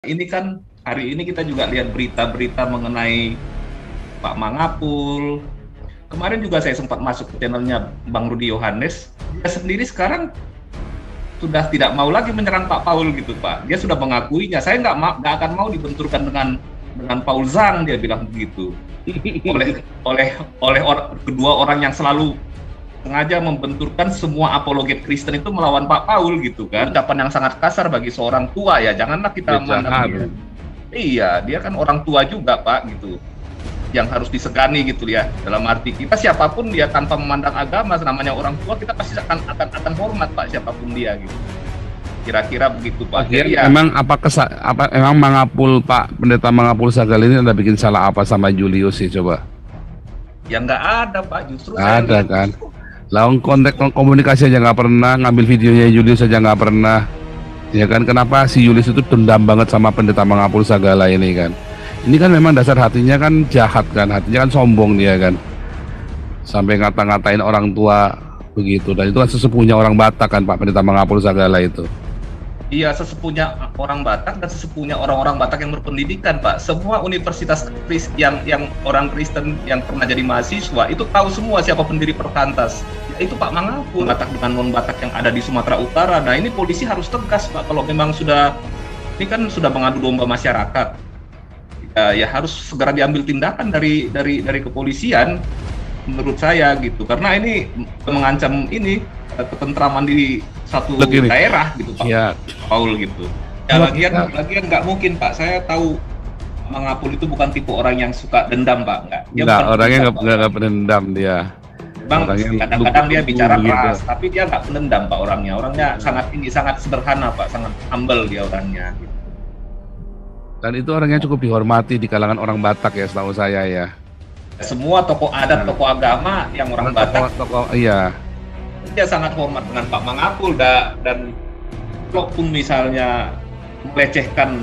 Ini kan hari ini kita juga lihat berita-berita mengenai Pak Mangapul. Kemarin juga saya sempat masuk ke channelnya Bang Rudi Yohanes. Dia sendiri sekarang sudah tidak mau lagi menyerang Pak Paul gitu Pak. Dia sudah mengakuinya. Saya nggak akan mau dibenturkan dengan Paul Zhang, dia bilang begitu. Oleh kedua orang yang selalu sengaja membenturkan semua apologet Kristen itu melawan Pak Paul gitu kan. Ucapan yang sangat kasar bagi seorang tua ya. Janganlah kita memandang dia. Iya, dia kan orang tua juga Pak gitu. Yang harus disegani gitu ya. Dalam arti kita siapapun dia tanpa memandang agama, namanya orang tua kita pasti akan hormat Pak siapapun dia gitu. Kira-kira begitu Pak. Jadi ya, emang emang Mangapul Pak Pendeta Mangapul Sagal ini ada bikin salah apa sama Julius sih coba? Ya nggak ada Pak, justru ada kan. Lawan kontak komunikasi aja nggak pernah, ngambil videonya Julius aja nggak pernah. Ya kan, kenapa si Julius itu dendam banget sama Pendeta Mangapul Sagala ini kan? Ini kan memang dasar hatinya kan jahat kan, hatinya kan sombong dia kan. Sampai ngata-ngatain orang tua begitu, dan itu kan sesepuhnya orang Batak kan Pak Pendeta Mangapul Sagala itu. Iya, sesepuhnya orang Batak dan sesepuhnya orang-orang Batak yang berpendidikan, Pak. Semua universitas yang orang Kristen yang pernah jadi mahasiswa itu tahu semua siapa pendiri Perkantas. Ya, itu Pak Mangapul. Batak dengan non-Batak yang ada di Sumatera Utara. Nah, ini polisi harus tegas, Pak. Kalau memang ini kan sudah mengadu domba masyarakat. Ya harus segera diambil tindakan dari kepolisian, menurut saya gitu. Karena ini mengancam ketentraman di satu daerah gitu Pak ya. Paul gitu. Ya lagian nggak mungkin Pak. Saya tahu Mangapul itu bukan tipe orang yang suka dendam Pak. Nggak, orangnya nggak pendendam dia. Bang, kadang-kadang dia bicara keras, tapi dia nggak pendendam Pak orangnya. Orangnya sangat sederhana Pak, sangat humble dia orangnya. Gitu. Dan itu orangnya cukup dihormati di kalangan orang Batak ya, setahu saya ya. Semua tokoh adat, tokoh agama yang orang Batak. Iya. Dia sangat hormat dengan Pak Mangapul dan walaupun misalnya melecehkan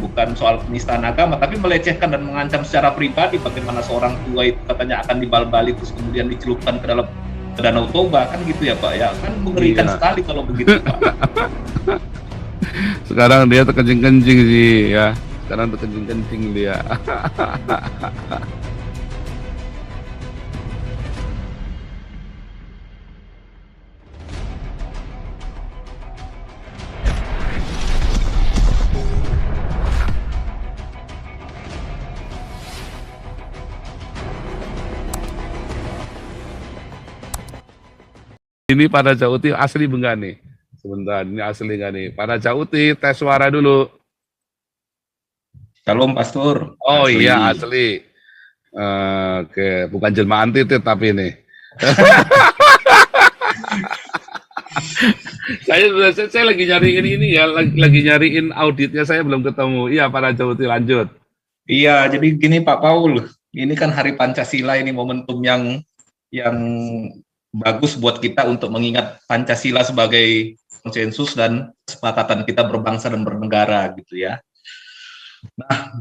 bukan soal penistaan agama, tapi melecehkan dan mengancam secara pribadi bagaimana seorang tua itu katanya akan dibal-bali terus kemudian dicelupkan ke dalam Danau Toba kan gitu ya Pak ya, kan mengerikan sekali kalau begitu Pak. Sekarang dia terkencing-kencing sih ya, sekarang terkencing-kencing dia. Ini pada Jauti asli enggak nih? Sebentar, ini asli enggak nih? Pada Jauti tes suara dulu. Shalom Pastor. Oh asli. Iya asli. Oke, bukan jelma antitit tapi ini. saya lagi nyariin ini ya, lagi nyariin auditnya, saya belum ketemu. Iya, pada Jauti lanjut. Iya, jadi gini Pak Paul, ini kan Hari Pancasila, ini momentum yang bagus buat kita untuk mengingat Pancasila sebagai konsensus dan kesepakatan kita berbangsa dan bernegara gitu ya. Nah,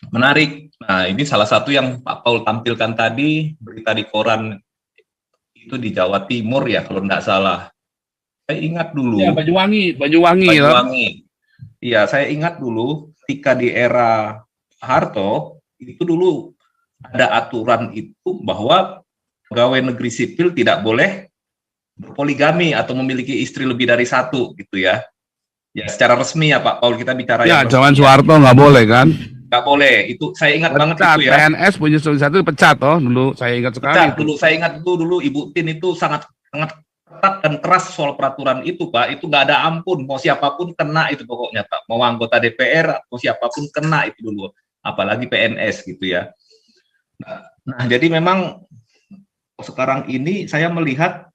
menarik. Nah, ini salah satu yang Pak Paul tampilkan tadi, berita di koran itu di Jawa Timur ya kalau nggak salah. Saya ingat dulu. Ya, Banyuwangi. Iya, saya ingat dulu ketika di era Harto itu dulu ada aturan itu bahwa pegawai negeri sipil tidak boleh berpoligami atau memiliki istri lebih dari satu gitu ya. Ya secara resmi ya Pak Paul kita bicara ya. Zaman Soeharto nggak boleh kan? Nggak boleh. Itu saya ingat banget itu ya. PNS punya satu pecat dulu. Saya ingat sekali. Saya ingat dulu Ibu Tin itu sangat ketat dan keras soal peraturan itu Pak. Itu nggak ada ampun. Mau siapapun kena itu pokoknya Pak. Mau anggota DPR, mau siapapun kena itu dulu. Apalagi PNS gitu ya. Nah jadi memang sekarang ini saya melihat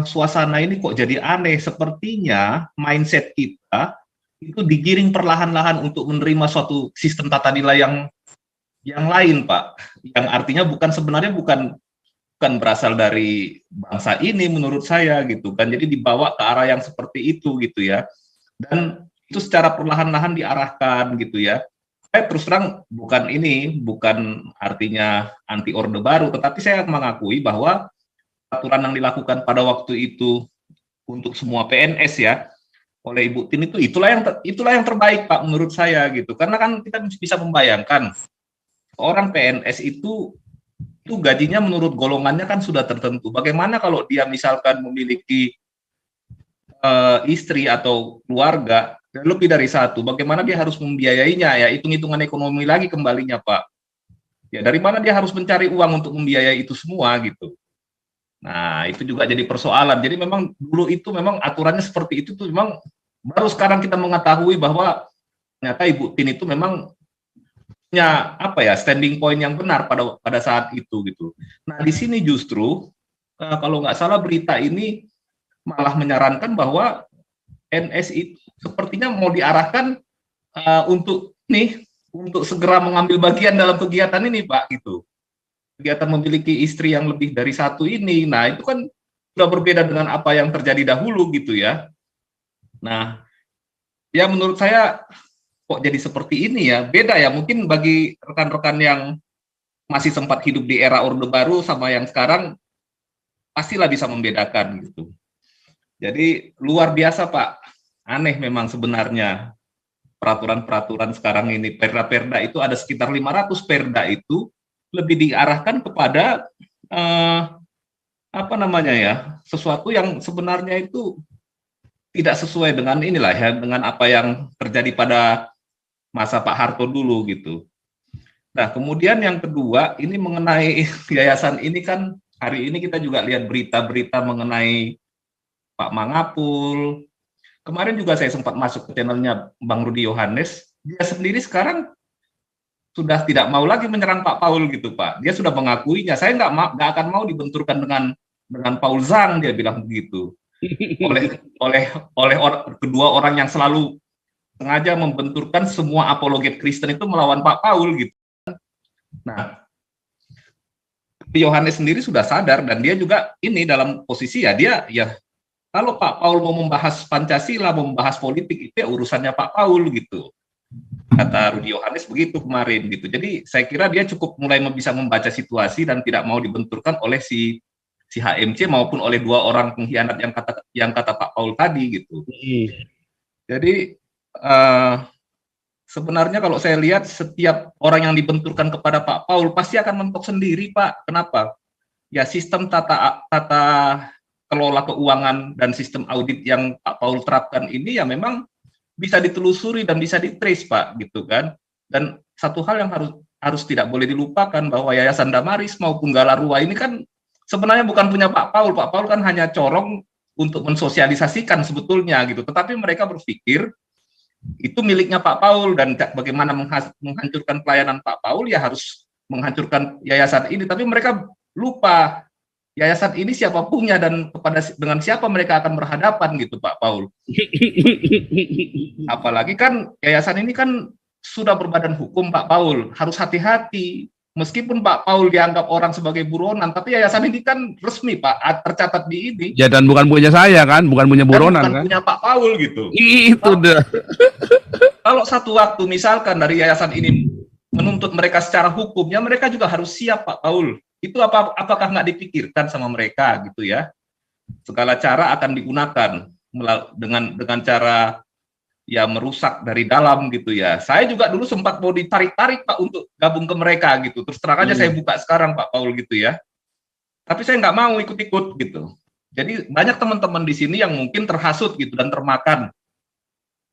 suasana ini kok jadi aneh. Sepertinya mindset kita itu digiring perlahan-lahan untuk menerima suatu sistem tata nilai yang lain, Pak. Yang artinya sebenarnya bukan berasal dari bangsa ini menurut saya gitu kan. Jadi dibawa ke arah yang seperti itu gitu ya. Dan itu secara perlahan-lahan diarahkan gitu ya. Saya terus terang bukan artinya anti orde baru, tetapi saya mengakui bahwa aturan yang dilakukan pada waktu itu untuk semua PNS ya, oleh Ibu Tin itulah yang terbaik Pak menurut saya gitu. Karena kan kita bisa membayangkan orang PNS itu gajinya menurut golongannya kan sudah tertentu. Bagaimana kalau dia misalkan memiliki istri atau keluarga lebih dari satu, bagaimana dia harus membiayainya, ya hitung-hitungan ekonomi lagi kembalinya Pak. Ya dari mana dia harus mencari uang untuk membiayai itu semua gitu. Nah itu juga jadi persoalan. Jadi memang dulu itu memang aturannya seperti itu tuh memang baru sekarang kita mengetahui bahwa ternyata Ibu Tin itu memang punya apa ya standing point yang benar pada saat itu gitu. Nah di sini justru kalau nggak salah berita ini malah menyarankan bahwa NS itu sepertinya mau diarahkan untuk segera mengambil bagian dalam kegiatan ini Pak gitu. Kegiatan memiliki istri yang lebih dari satu ini. Nah, itu kan sudah berbeda dengan apa yang terjadi dahulu gitu ya. Nah, ya menurut saya kok jadi seperti ini ya. Beda ya mungkin bagi rekan-rekan yang masih sempat hidup di era Orde Baru sama yang sekarang pastilah bisa membedakan gitu. Jadi luar biasa Pak, aneh memang sebenarnya peraturan-peraturan sekarang ini. Perda-perda itu ada sekitar 500 perda itu lebih diarahkan kepada apa namanya ya, sesuatu yang sebenarnya itu tidak sesuai dengan inilah ya, dengan apa yang terjadi pada masa Pak Harto dulu gitu. Nah kemudian yang kedua ini mengenai yayasan ini kan hari ini kita juga lihat berita-berita mengenai Pak Mangapul. Kemarin juga saya sempat masuk ke channelnya Bang Rudi Yohanes. Dia sendiri sekarang sudah tidak mau lagi menyerang Pak Paul gitu Pak. Dia sudah mengakuinya. Saya nggak akan mau dibenturkan dengan Paul Zhang, dia bilang begitu. Oleh kedua orang yang selalu sengaja membenturkan semua apologet Kristen itu melawan Pak Paul gitu. Nah, Yohanes sendiri sudah sadar dan dia juga ini dalam posisi ya dia ya kalau Pak Paul mau membahas Pancasila, mau membahas politik itu ya urusannya Pak Paul gitu. Kata Rudi Yohanes begitu kemarin gitu. Jadi saya kira dia cukup mulai bisa membaca situasi dan tidak mau dibenturkan oleh si HMC maupun oleh dua orang pengkhianat yang kata Pak Paul tadi gitu. Jadi sebenarnya kalau saya lihat setiap orang yang dibenturkan kepada Pak Paul pasti akan mentok sendiri Pak. Kenapa? Ya sistem tata kelola keuangan dan sistem audit yang Pak Paul terapkan ini ya memang bisa ditelusuri dan bisa ditrace Pak gitu kan. Dan satu hal yang harus tidak boleh dilupakan bahwa Yayasan Damaris maupun Galarua ini kan sebenarnya bukan punya Pak Paul. Pak Paul kan hanya corong untuk mensosialisasikan sebetulnya gitu. Tetapi mereka berpikir itu miliknya Pak Paul dan bagaimana menghancurkan pelayanan Pak Paul ya harus menghancurkan yayasan ini. Tapi mereka lupa yayasan ini siapa punya dan dengan siapa mereka akan berhadapan gitu Pak Paul. Apalagi kan yayasan ini kan sudah berbadan hukum Pak Paul, harus hati-hati. Meskipun Pak Paul dianggap orang sebagai buronan, tapi yayasan ini kan resmi Pak, tercatat di ini. Ya dan bukan punya saya kan, bukan punya buronan kan. Bukan punya Pak Paul gitu. Itu dah. Kalau satu waktu misalkan dari yayasan ini menuntut mereka secara hukum, ya mereka juga harus siap Pak Paul. Itu apakah nggak dipikirkan sama mereka gitu ya? Segala cara akan digunakan dengan cara ya merusak dari dalam gitu ya. Saya juga dulu sempat mau ditarik-tarik Pak untuk gabung ke mereka gitu. Terus terang aja saya buka sekarang Pak Paul gitu ya. Tapi saya nggak mau ikut-ikut gitu. Jadi banyak teman-teman di sini yang mungkin terhasut gitu dan termakan.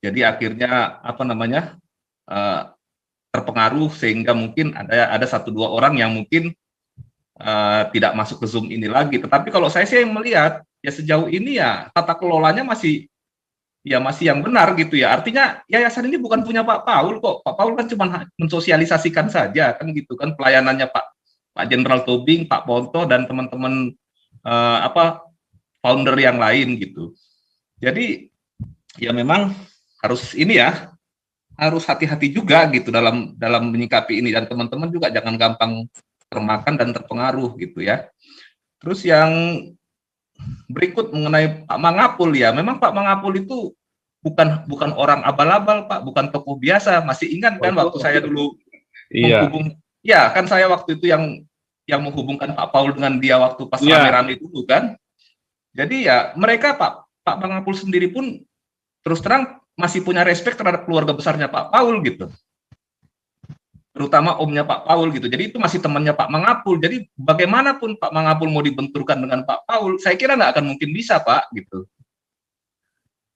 Jadi akhirnya apa namanya terpengaruh sehingga mungkin ada 1-2 orang yang mungkin tidak masuk ke Zoom ini lagi. Tetapi kalau saya sih melihat ya sejauh ini ya tata kelolanya masih yang benar gitu ya. Artinya yayasan ini bukan punya Pak Paul kok. Pak Paul kan cuma mensosialisasikan saja kan gitu kan pelayanannya Pak Jenderal Tobing, Pak Ponto dan teman-teman founder yang lain gitu. Jadi ya memang harus ini ya harus hati-hati juga gitu dalam menyikapi ini dan teman-teman juga jangan gampang termakan dan terpengaruh gitu ya. Terus yang berikut mengenai Pak Mangapul ya, memang Pak Mangapul itu bukan orang abal-abal Pak, bukan tokoh biasa. Masih ingat kan waktu saya dulu menghubung, ya kan saya waktu itu yang menghubungkan Pak Paul dengan dia waktu pas rame-rame dulu kan. Jadi ya mereka Pak Mangapul sendiri pun terus terang masih punya respect terhadap keluarga besarnya Pak Paul gitu, terutama omnya Pak Paul gitu. Jadi itu masih temannya Pak Mangapul. Jadi bagaimanapun Pak Mangapul mau dibenturkan dengan Pak Paul, saya kira nggak akan mungkin bisa Pak gitu.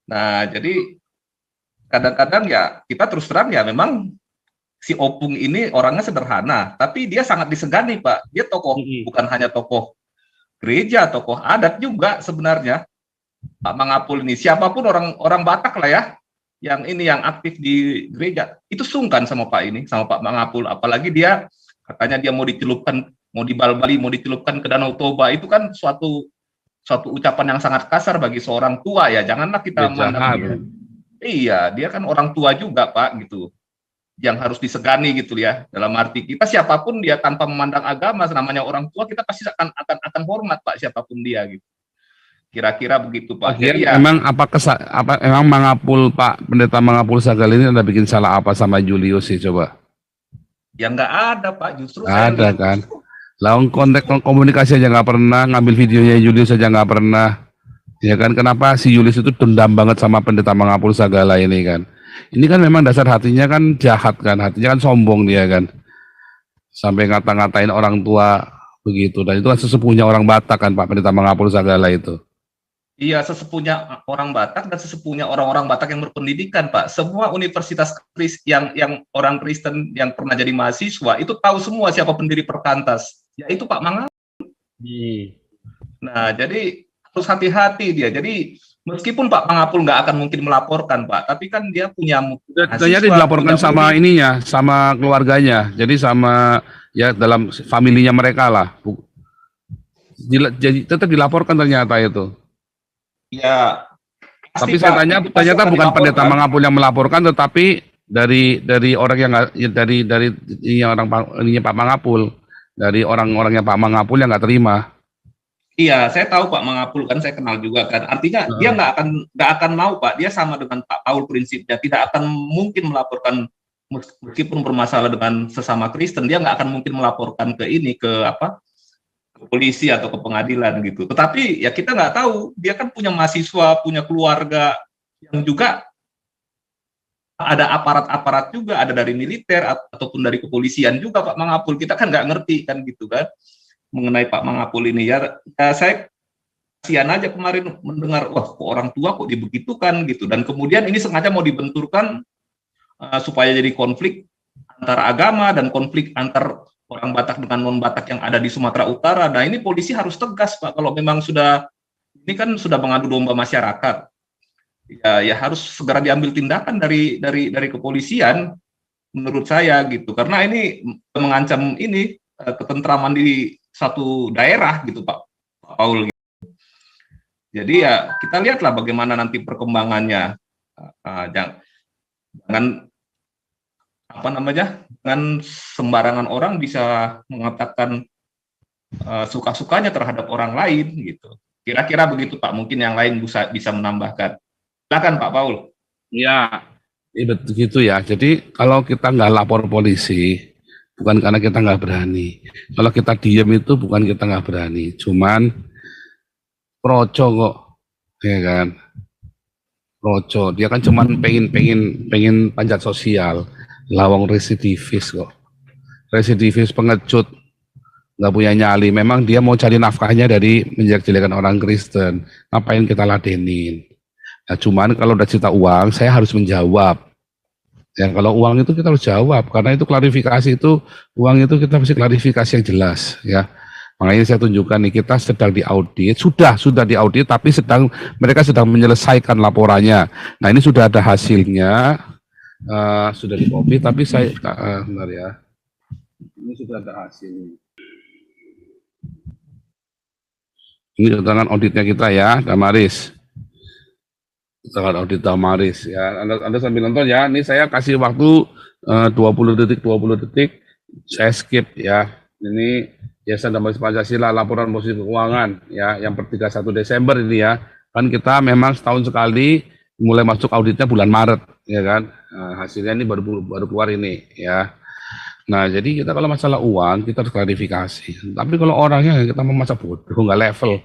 Nah jadi kadang-kadang ya kita terus terang ya memang si Opung ini orangnya sederhana, tapi dia sangat disegani Pak. Dia tokoh, bukan hanya tokoh gereja, tokoh adat juga sebenarnya. Pak Mangapul ini siapapun orang Batak lah ya, yang aktif di gereja itu sungkan sama Pak Mangapul, apalagi dia katanya dia mau dicelupkan, mau dibalbali, mau dicelupkan ke Danau Toba, itu kan suatu ucapan yang sangat kasar bagi seorang tua ya. Janganlah kita memandang dia. Iya, dia kan orang tua juga Pak gitu, yang harus disegani gitu ya. Dalam arti kita siapapun dia tanpa memandang agama, namanya orang tua kita pasti akan hormat Pak siapapun dia gitu. Kira-kira begitu Pak. Jadi ya, emang emang Mangapul, Pak Pendeta Mangapul Sagal ini ada bikin salah apa sama Julius sih coba? Ya nggak ada Pak, justru ada kan. Lawan kontak komunikasi aja nggak pernah, ngambil videonya Julius aja nggak pernah. Ya kan, kenapa si Julius itu dendam banget sama Pendeta Mangapul Sagala ini kan? Ini kan memang dasar hatinya kan jahat kan, hatinya kan sombong dia kan. Sampai ngata-ngatain orang tua begitu, dan itu kan sesepuhnya orang Batak kan Pak Pendeta Mangapul Sagala itu. Iya, sesepuhnya orang Batak dan sesepuhnya orang-orang Batak yang berpendidikan, Pak. Semua universitas yang orang Kristen yang pernah jadi mahasiswa itu tahu semua siapa pendiri Perkantas. Ya itu Pak Mangapul. Nah, jadi harus hati-hati dia. Jadi meskipun Pak Mangapul nggak akan mungkin melaporkan, Pak, tapi kan dia punya mahasiswa. Jadi dilaporkan sama ininya, sama keluarganya. Jadi sama ya dalam familinya mereka lah. Jadi tetap dilaporkan ternyata itu. Ya, tapi saya tanya, ternyata bukan Pendeta Mangapul yang melaporkan, tetapi dari orang yang dari Pak Mangapul, dari orang-orangnya Pak Mangapul yang nggak terima. Iya, saya tahu Pak Mangapul kan, saya kenal juga kan. Artinya dia nggak akan mau Pak. Dia sama dengan Pak Paul prinsipnya, tidak akan mungkin melaporkan meskipun bermasalah dengan sesama Kristen, dia nggak akan mungkin melaporkan ke polisi atau ke pengadilan gitu. Tetapi ya kita nggak tahu, dia kan punya mahasiswa, punya keluarga yang juga ada aparat-aparat juga, ada dari militer ataupun dari kepolisian juga Pak Mangapul. Kita kan nggak ngerti kan gitu kan mengenai Pak Mangapul ini ya. Saya kasihan aja kemarin mendengar, wah kok orang tua kok dibegitukan gitu, dan kemudian ini sengaja mau dibenturkan supaya jadi konflik antara agama dan konflik antar orang Batak dengan non-Batak yang ada di Sumatera Utara. Nah ini polisi harus tegas Pak, kalau memang ini kan sudah mengadu domba masyarakat, ya harus segera diambil tindakan dari kepolisian menurut saya gitu, karena ini mengancam ketentraman di satu daerah gitu Pak Paul. Jadi ya kita lihatlah bagaimana nanti perkembangannya. Jangan dengan sembarangan orang bisa mengatakan suka-sukanya terhadap orang lain gitu. Kira-kira begitu Pak, mungkin yang lain bisa menambahkan. Silakan Pak Paul. Ya, begitu ya. Jadi kalau kita nggak lapor polisi, bukan karena kita nggak berani. Kalau kita diam itu bukan kita nggak berani, cuman proco kok, ya kan? Proco, dia kan cuman pengen panjat sosial. Lawang residivis kok, residivis pengecut, nggak punya nyali. Memang dia mau cari nafkahnya dari menjelek-jelekan orang Kristen. Ngapain kita ladenin? Nah, cuman kalau udah cerita uang, saya harus menjawab. Ya kalau uang itu kita harus jawab, karena itu klarifikasi itu, uang itu kita mesti klarifikasi yang jelas ya. Makanya saya tunjukkan nih, kita sedang diaudit, sudah diaudit, tapi mereka sedang menyelesaikan laporannya. Nah ini sudah ada hasilnya. Sudah di-copy, tapi saya bentar ya, ini sudah ada hasilnya. Ini keterangan auditnya kita ya, Damaris. Keterangan audit Damaris ya. Anda sambil nonton ya. Ini saya kasih waktu 20 detik, saya skip ya. Ini Yayasan Damaris Pancasila, laporan posisi keuangan ya, yang per 31 Desember ini ya. Kan kita memang setahun sekali mulai masuk auditnya bulan Maret ya kan. Nah, hasilnya ini baru keluar ini ya. Nah jadi kita kalau masalah uang kita harus klarifikasi. Tapi kalau orangnya kita mau masa bodoh nggak level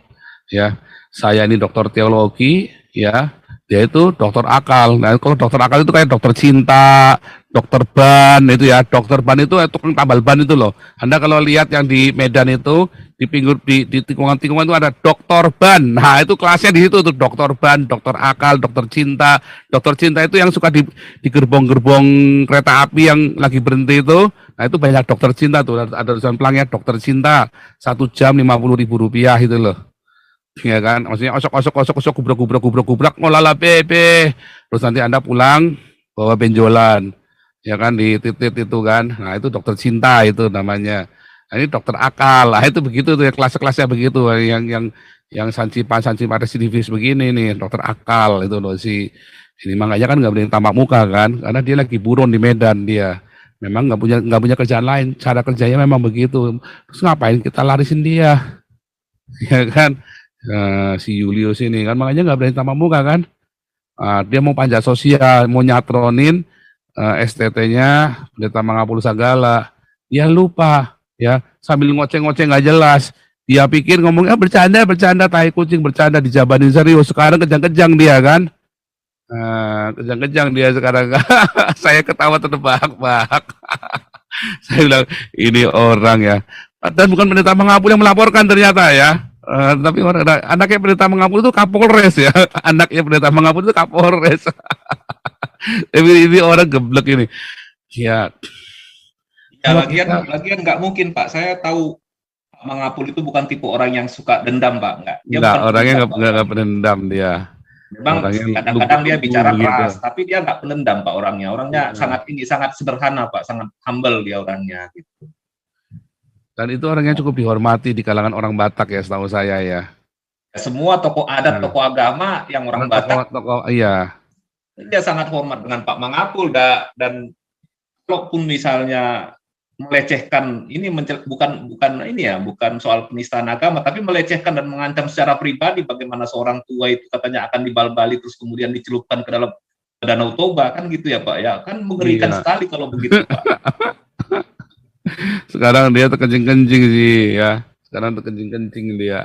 ya. Saya ini dokter teologi ya, Dia itu dokter akal. Nah, kalau dokter akal itu kayak dokter cinta, dokter ban itu ya. Dokter ban itu tukang tambal ban itu loh. Anda kalau lihat yang di Medan itu di pinggir di tikungan-tikungan itu ada dokter ban. Nah, itu kelasnya di situ tuh dokter ban, dokter akal, dokter cinta. Dokter cinta itu yang suka di gerbong-gerbong kereta api yang lagi berhenti itu. Nah, itu banyak dokter cinta tuh. Ada tulisan pelangnya dokter cinta 1 jam 50.000 rupiah itu loh. Ya kan, maksudnya osok gubrak ngolala pepe, terus nanti Anda pulang bawa benjolan, ya kan, di titik itu kan, nah itu dokter cinta itu namanya. Nah, ini dokter akal, lah itu begitu tuh ya, kelas-kelasnya begitu, yang sansipan residivis begini nih, dokter akal itu loh si ini, makanya kan nggak boleh tamak muka kan, karena dia lagi buron di Medan dia, memang nggak punya kerjaan lain, cara kerjanya memang begitu, terus ngapain kita larisin dia, ya kan. Si Julius ini kan makanya nggak berani tamak muka kan. Dia mau panjat sosial, mau nyatronin STT-nya Pendeta Mangapul Sagala. Dia lupa ya, sambil ngoceng-ngoceng nggak jelas. Dia pikir ngomongnya bercanda, tai kucing bercanda, dijabanin serius. Sekarang kejang-kejang dia kan. Kejang-kejang dia sekarang. Saya ketawa terbahak-bahak. Saya bilang ini orang ya. Dan bukan Pendeta Mangapul yang melaporkan ternyata ya. Tapi anaknya Pendeta Mangapul itu Kapolres ya. Anaknya Pendeta Mangapul itu Kapolres. Ini orang geblek ini. Ya. Ya, lagian nggak mungkin Pak. Saya tahu Pak Mangapul itu bukan tipe orang yang suka dendam Pak. Enggak, orangnya nggak pendendam dia. Memang kadang-kadang dia bicara keras, tapi dia nggak pendendam Pak orangnya. Orangnya sangat sederhana Pak, sangat humble dia orangnya gitu. Dan itu orangnya cukup dihormati di kalangan orang Batak ya, setahu saya ya. Semua tokoh adat, tokoh agama yang orang Batak, iya. Dia sangat hormat dengan Pak Mangapul dan kalaupun misalnya melecehkan ini bukan soal penistaan agama, tapi melecehkan dan mengancam secara pribadi bagaimana seorang tua itu katanya akan dibal-bali terus kemudian dicelupkan ke dalam Danau Toba kan gitu ya Pak ya, kan mengerikan sekali kalau begitu Pak. Sekarang dia terkencing-kencing sih ya. Sekarang terkencing-kencing dia.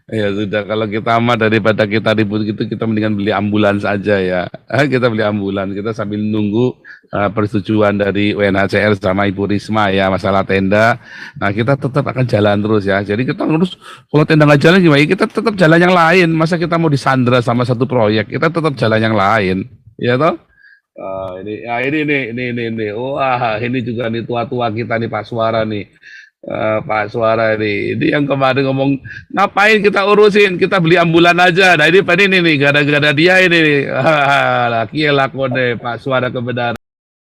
Ya sudah, kalau kita mah daripada kita ribut gitu, kita mendingan beli ambulans aja ya. Kita beli ambulans, kita sambil nunggu persetujuan dari UNHCR sama Ibu Risma ya masalah tenda. Nah kita tetap akan jalan terus ya. Jadi kita terus, kalau tenda nggak jalan gimana? Kita tetap jalan yang lain. Masa kita mau disandra sama satu proyek? Kita tetap jalan yang lain, ya toh? Ini. Wah, ini juga nih tua-tua kita nih Pak Suara nih. Pak Suara ini yang kemarin ngomong ngapain kita urusin, kita beli ambulan aja. Nah ini nih gara-gara dia ini nih. Laki lakon deh Pak Suara kebenaran.